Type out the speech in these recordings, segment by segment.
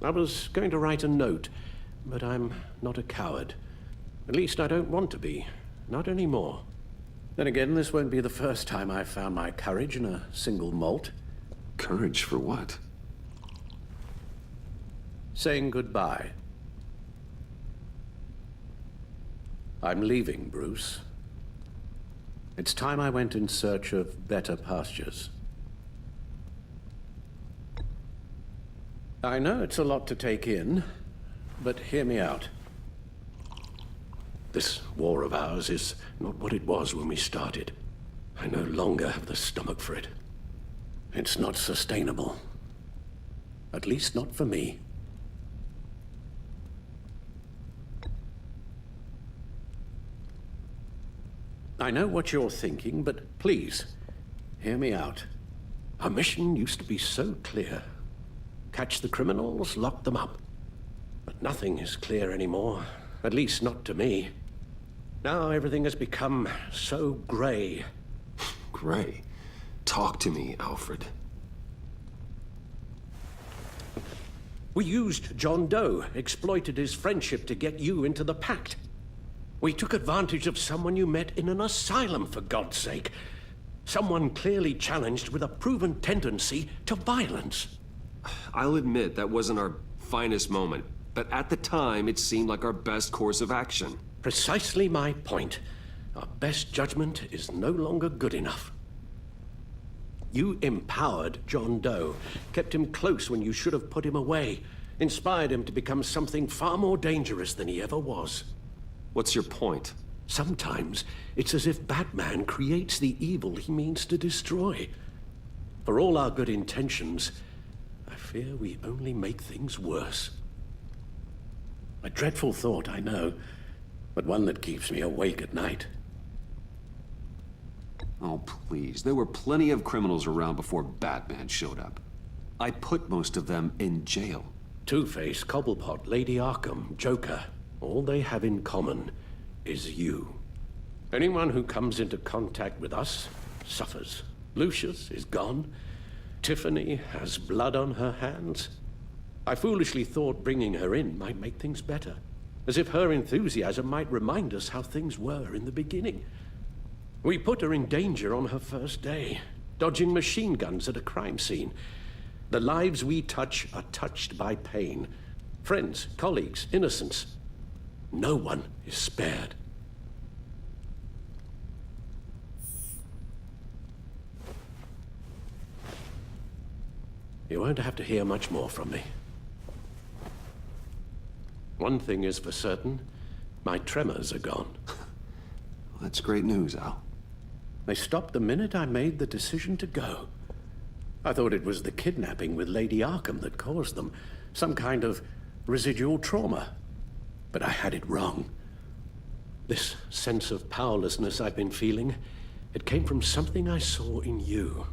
I was going to write a note, but I'm not a coward. At least I don't want to be. Not anymore. Then again, this won't be the first time I've found my courage in a single malt. Courage for what? Saying goodbye. I'm leaving, Bruce. It's time I went in search of better pastures. I know it's a lot to take in, but hear me out. This war of ours is not what it was when we started. I no longer have the stomach for it. It's not sustainable. At least not for me. I know what you're thinking, but please, hear me out. Our mission used to be so clear. Catch the criminals, lock them up. But nothing is clear anymore, at least not to me. Now everything has become so gray. Gray? Talk to me, Alfred. We used John Doe, exploited his friendship to get you into the pact. We took advantage of someone you met in an asylum, for God's sake. Someone clearly challenged with a proven tendency to violence. I'll admit that wasn't our finest moment, but at the time it seemed like our best course of action. Precisely my point. Our best judgment is no longer good enough. You empowered John Doe, kept him close when you should have put him away, inspired him to become something far more dangerous than he ever was. What's your point? Sometimes it's as if Batman creates the evil he means to destroy. For all our good intentions, I fear we only make things worse. A dreadful thought, I know, but one that keeps me awake at night. Oh, please. There were plenty of criminals around before Batman showed up. I put most of them in jail. Two-Face, Cobblepot, Lady Arkham, Joker. All they have in common is you. Anyone who comes into contact with us suffers. Lucius is gone. Tiffany has blood on her hands. I foolishly thought bringing her in might make things better. As if her enthusiasm might remind us how things were in the beginning. We put her in danger on her first day, dodging machine guns at a crime scene. The lives we touch are touched by pain. Friends, colleagues, innocents. No one is spared. You won't have to hear much more from me. One thing is for certain, my tremors are gone. That's great news, Al. They stopped the minute I made the decision to go. I thought it was the kidnapping with Lady Arkham that caused them, some kind of residual trauma. But I had it wrong. This sense of powerlessness I've been feeling, it came from something I saw in you.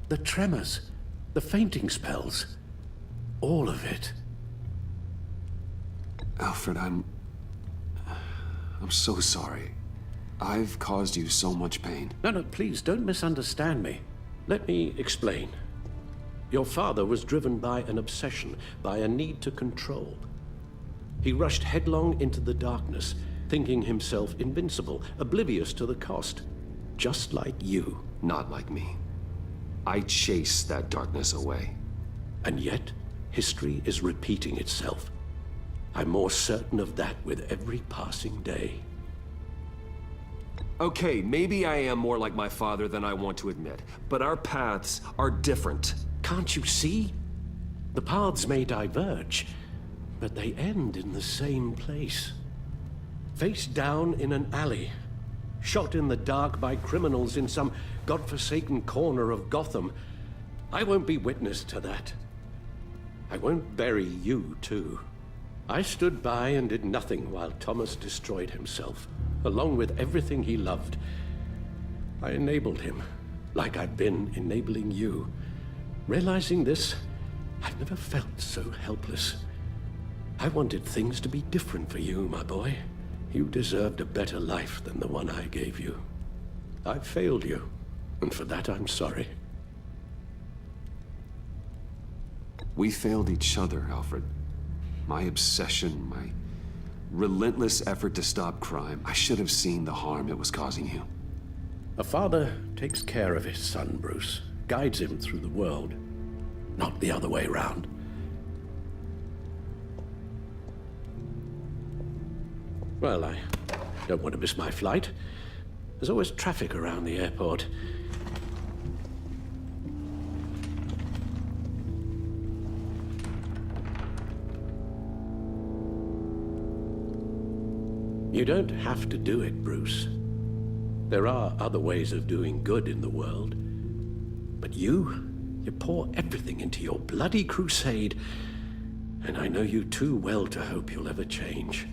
The tremors, the fainting spells, all of it. Alfred, I'm so sorry. I've caused you so much pain. No, please, don't misunderstand me. Let me explain. Your father was driven by an obsession, by a need to control. He rushed headlong into the darkness, thinking himself invincible, oblivious to the cost. Just like you. Not like me. I chased that darkness away. And yet, history is repeating itself. I'm more certain of that with every passing day. Okay, maybe I am more like my father than I want to admit, but our paths are different. Can't you see? The paths may diverge, but they end in the same place. Face down in an alley, shot in the dark by criminals in some godforsaken corner of Gotham. I won't be witness to that. I won't bury you, too. I stood by and did nothing while Thomas destroyed himself, along with everything he loved. I enabled him, like I'd been enabling you. Realizing this, I've never felt so helpless. I wanted things to be different for you, my boy. You deserved a better life than the one I gave you. I failed you, and for that I'm sorry. We failed each other, Alfred. My obsession, my relentless effort to stop crime. I should have seen the harm it was causing you. A father takes care of his son, Bruce. Guides him through the world. Not the other way round. Well, I don't want to miss my flight. There's always traffic around the airport. You don't have to do it, Bruce. There are other ways of doing good in the world. But you pour everything into your bloody crusade, and I know you too well to hope you'll ever change.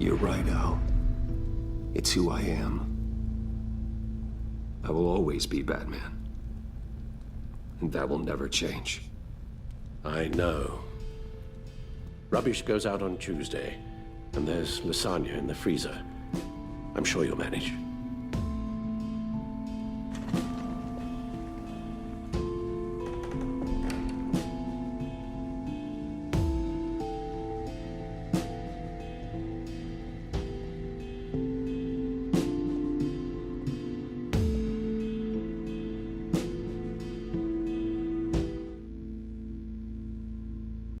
You're right, Al. It's who I am. I will always be Batman. And that will never change. I know. Rubbish goes out on Tuesday, and there's lasagna in the freezer. I'm sure you'll manage.